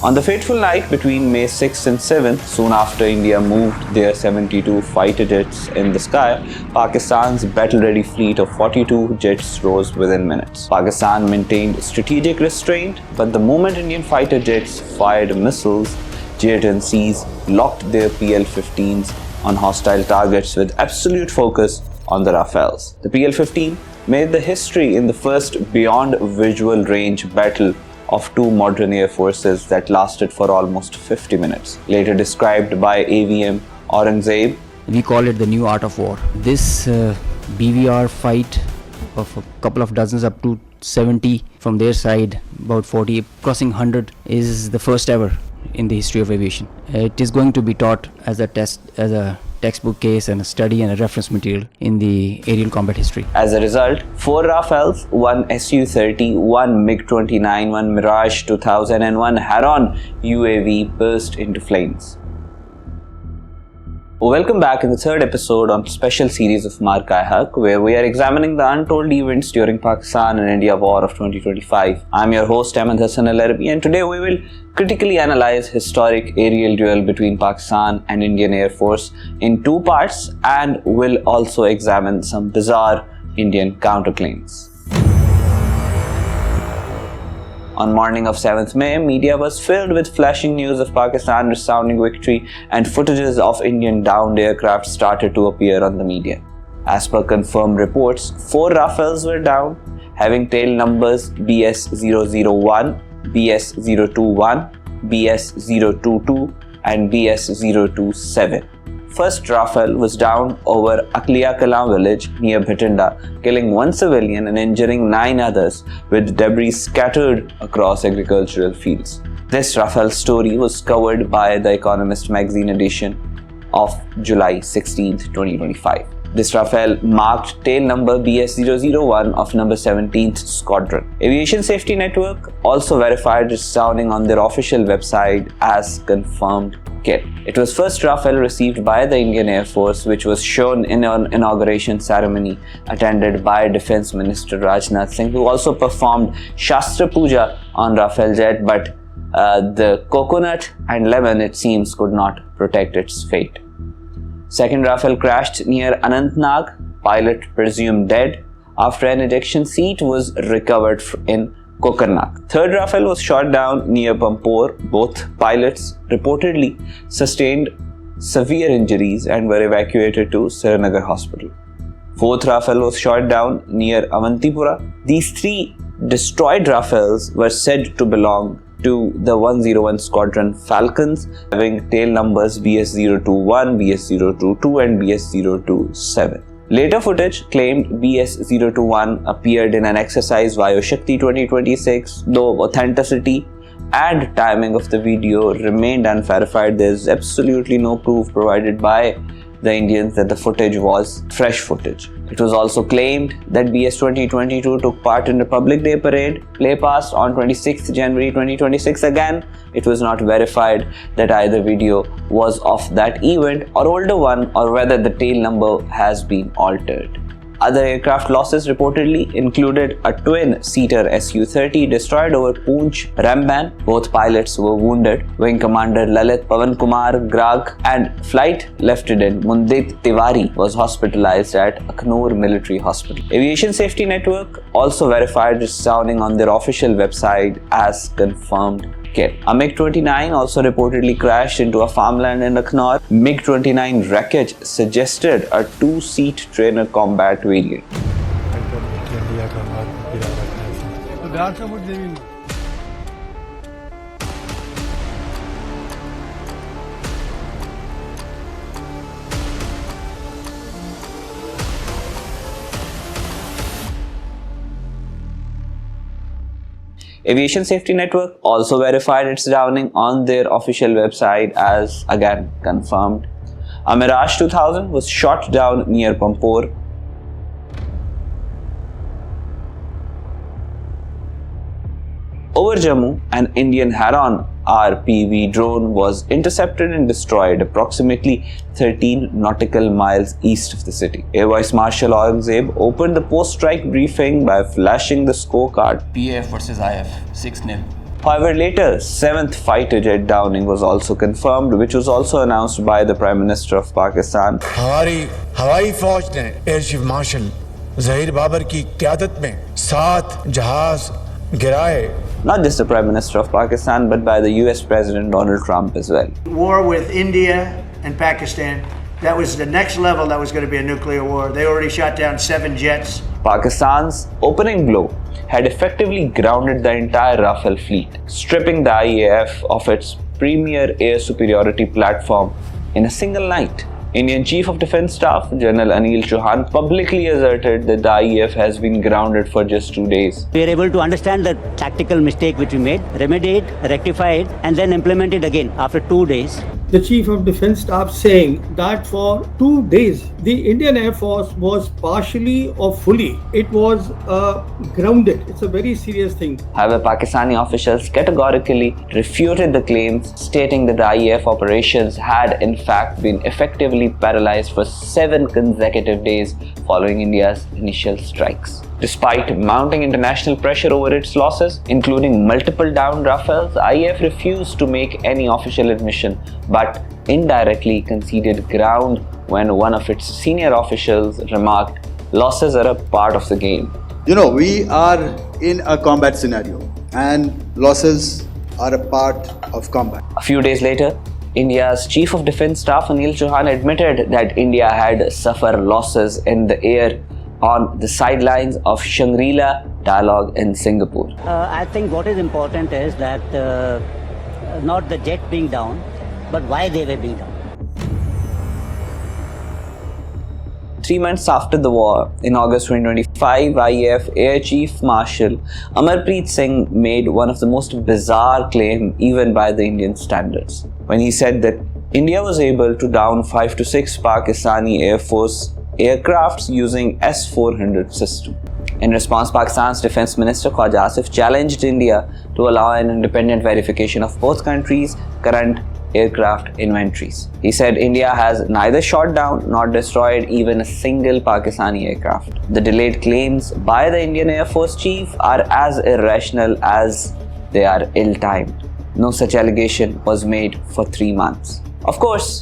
On the fateful night between May 6th and 7th, soon after India moved their 72 fighter jets in the sky, Pakistan's battle-ready fleet of 42 jets rose within minutes. Pakistan maintained strategic restraint, but the moment Indian fighter jets fired missiles, JNCs locked their PL-15s on hostile targets with absolute focus on the Rafales. The PL-15 made the history in the first beyond visual range battle of two modern air forces that lasted for almost 50 minutes. Later described by AVM Aurangzeb, we call it the new art of war. This BVR fight of a couple of dozens up to 70 from their side, about 40 crossing 100, is the first ever in the history of aviation. It is going to be taught as a textbook case and a study and a reference material in the aerial combat history. As a result, 4 Rafales, 1 Su-30, 1 MiG-29, 1 Mirage 2000 and 1 Heron UAV burst into flames. Welcome back in the third episode on special series of Marka Haq, where we are examining the untold events during Pakistan and India War of 2025. I'm your host Ahmed Hassan Al-Arabi, and today we will critically analyze historic aerial duel between Pakistan and Indian Air Force in two parts, and will also examine some bizarre Indian counterclaims. On morning of 7th May, media was filled with flashing news of Pakistan's resounding victory, and footages of Indian downed aircraft started to appear on the media. As per confirmed reports, 4 Rafales were down, having tail numbers BS001, BS021, BS022 and BS027. First Rafale was down over Akliya Kalam village near Bhatinda, killing 1 civilian and injuring 9 others, with debris scattered across agricultural fields. This Rafale story was covered by The Economist magazine edition of July 16, 2025. This Rafale marked tail number BS001 of number 17th Squadron. Aviation Safety Network also verified its sounding on their official website as confirmed kill. It was first Rafale received by the Indian Air Force, which was shown in an inauguration ceremony attended by Defense Minister Rajnath Singh, who also performed Shastra Puja on Rafale jet, but the coconut and lemon, it seems, could not protect its fate. Second Rafale crashed near Anantnag, pilot presumed dead, after an ejection seat was recovered in Kokarnak. Third Rafale was shot down near Pampore. Both pilots reportedly sustained severe injuries and were evacuated to Srinagar Hospital. Fourth Rafale was shot down near Avantipura. These 3 destroyed Rafales were said to belong to the 101 Squadron Falcons, having tail numbers BS021, BS022 and BS027. Later footage claimed BS021 appeared in an exercise Vayu Shakti 2026, though authenticity and timing of the video remained unverified. There is absolutely no proof provided by the Indians that the footage was fresh footage. It was also claimed that BS-2022 took part in Republic Day Parade, play past on 26th January 2026. Again, it was not verified that either video was of that event or older one, or whether the tail number has been altered. Other aircraft losses reportedly included a twin-seater Su-30 destroyed over Poonch Ramban. Both pilots were wounded. Wing Commander Lalit Pavan Kumar Grag and Flight Lieutenant Mundit Tiwari was hospitalized at Akhnur Military Hospital. Aviation Safety Network also verified its sounding on their official website as confirmed kill. A MiG-29 also reportedly crashed into a farmland in Akhnor. MiG-29 wreckage suggested a 2-seat trainer combat variant. Aviation Safety Network also verified its downing on their official website as again confirmed. A Mirage 2000 was shot down near Pampore. Over Jammu, an Indian Heron RPV drone was intercepted and destroyed approximately 13 nautical miles east of the city. Air Vice Marshal Aurangzeb opened the post-strike briefing by flashing the scorecard. PAF versus IF, 6-0. However, later, 7th fighter jet downing was also confirmed, which was also announced by the Prime Minister of Pakistan. हमारी हवाई फौज ने air chief marshal Zaheer Babar की क़यादत में 7 जहाज गिराए. Not just the Prime Minister of Pakistan, but by the US President Donald Trump as well. War with India and Pakistan, that was the next level. That was going to be a nuclear war. They already shot down 7 jets. Pakistan's opening blow had effectively grounded the entire Rafale fleet, stripping the IAF of its premier air superiority platform in a single night. Indian Chief of Defence Staff General Anil Chauhan publicly asserted that the IAF has been grounded for just 2 days. We are able to understand the tactical mistake which we made, remedy it, rectify it, and then implement it again after 2 days. The Chief of Defence Staff saying that for 2 days the Indian Air Force was partially or fully, it was grounded. It's a very serious thing. However, Pakistani officials categorically refuted the claims, stating that the IAF operations had in fact been effectively paralyzed for 7 consecutive days following India's initial strikes. Despite mounting international pressure over its losses, including multiple downed Rafales, IAF refused to make any official admission, but indirectly conceded ground when one of its senior officials remarked, "Losses are a part of the game." You know, we are in a combat scenario and losses are a part of combat. A few days later, India's Chief of Defence Staff Anil Chauhan admitted that India had suffered losses in the air on the sidelines of Shangri-La dialogue in Singapore. I think what is important is that not the jet being down, but why they were being down. 3 months after the war, in August 2025, IAF Air Chief Marshal Amarpreet Singh made one of the most bizarre claims even by the Indian standards, when he said that India was able to down 5 to 6 Pakistani Air Force aircrafts using S-400 system. In response, Pakistan's Defence Minister Khwaja Asif challenged India to allow an independent verification of both countries' current aircraft inventories. He said India has neither shot down nor destroyed even a single Pakistani aircraft. The delayed claims by the Indian Air Force Chief are as irrational as they are ill-timed. No such allegation was made for 3 months. Of course,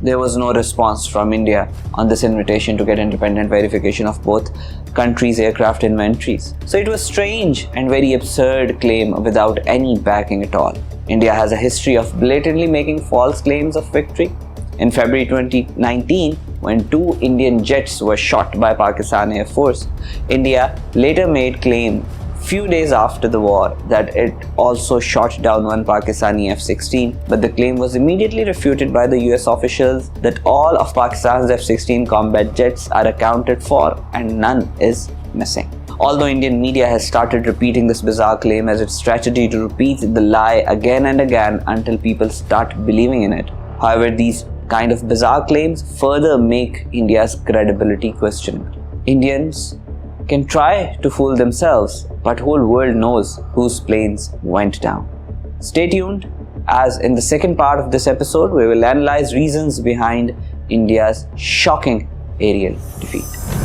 there was no response from India on this invitation to get independent verification of both countries' aircraft inventories. So it was strange and very absurd claim without any backing at all. India has a history of blatantly making false claims of victory. In February 2019, when 2 Indian jets were shot by Pakistan Air Force, India later made claim few days after the war that it also shot down one Pakistani F-16, but the claim was immediately refuted by the US officials that all of Pakistan's F-16 combat jets are accounted for and none is missing. Although Indian media has started repeating this bizarre claim as its strategy to repeat the lie again and again until people start believing in it. However, these kind of bizarre claims further make India's credibility questionable. Indians can try to fool themselves, but whole world knows whose planes went down. Stay tuned, as in the second part of this episode, we will analyze reasons behind India's shocking aerial defeat.